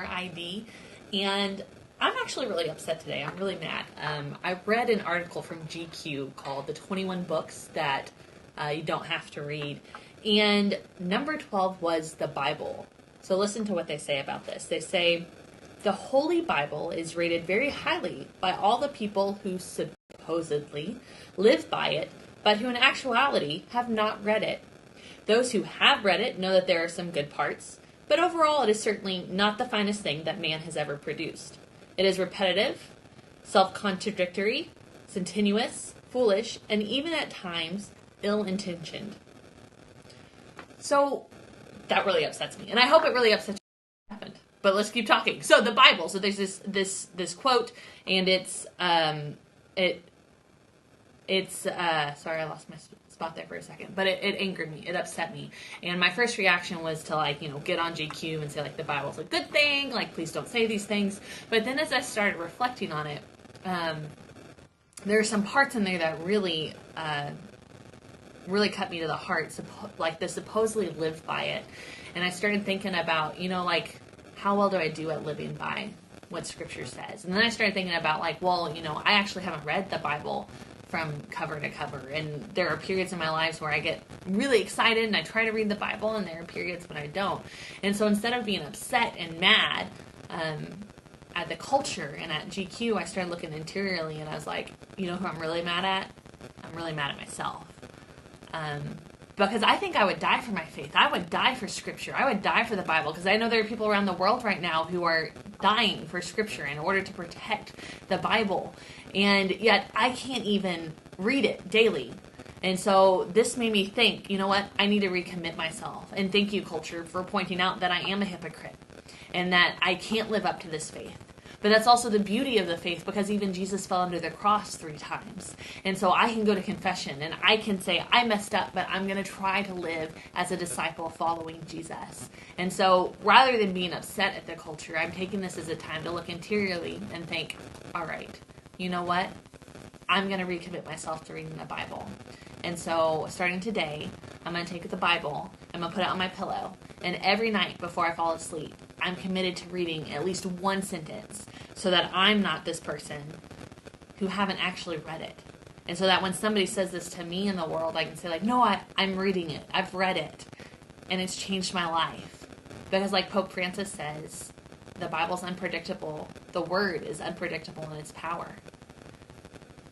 Your ID. And I'm actually really upset today. I'm really mad. I read an article from GQ called The 21 Books That You Don't Have to Read. And number 12 was the Bible. So listen to what they say about this. They say, the Holy Bible is rated very highly by all the people who supposedly live by it, but who in actuality have not read it. Those who have read it know that there are some good parts, but overall it is certainly not the finest thing that man has ever produced. It is repetitive, self-contradictory, sententious, foolish, and even at times ill-intentioned. So that really upsets me, and I hope it really upsets you what happened. But let's keep talking. So the Bible. So there's this quote, and it's sorry, I lost my spot there for a second, but it angered me. It upset me. And my first reaction was to get on GQ and say the Bible's a good thing, please don't say these things. But then as I started reflecting on it, there are some parts in there that really cut me to the heart. They supposedly live by it. And I started thinking about, how well do I do at living by what Scripture says? And then I started thinking about, I actually haven't read the Bible from cover to cover. And there are periods in my life where I get really excited and I try to read the Bible, and there are periods when I don't. And so instead of being upset and mad at the culture and at GQ, I started looking interiorly, and I was like, who I'm really mad at? I'm really mad at myself. Because I think I would die for my faith. I would die for Scripture. I would die for the Bible, because I know there are people around the world right now who are dying for Scripture in order to protect the Bible. And yet I can't even read it daily. And so this made me think, you know what? I need to recommit myself. And thank you, culture, for pointing out that I am a hypocrite and that I can't live up to this faith. But that's also the beauty of the faith, because even Jesus fell under the cross 3 times. And so I can go to confession and I can say, I messed up, but I'm going to try to live as a disciple following Jesus. And so rather than being upset at the culture, I'm taking this as a time to look interiorly and think, all right, you know what? I'm going to recommit myself to reading the Bible. And so starting today, I'm going to take the Bible, I'm going to put it on my pillow, and every night before I fall asleep, I'm committed to reading at least one sentence so that I'm not this person who haven't actually read it. And so that when somebody says this to me in the world, I can say no, I'm reading it. I've read it. And it's changed my life. Because like Pope Francis says, the Bible's unpredictable. The Word is unpredictable in its power.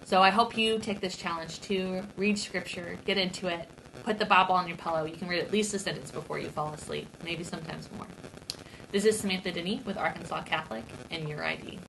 So I hope you take this challenge to read Scripture, get into it, put the Bible on your pillow. You can read at least a sentence before you fall asleep, maybe sometimes more. This is Samantha Denefe with Arkansas Catholic and Your ID.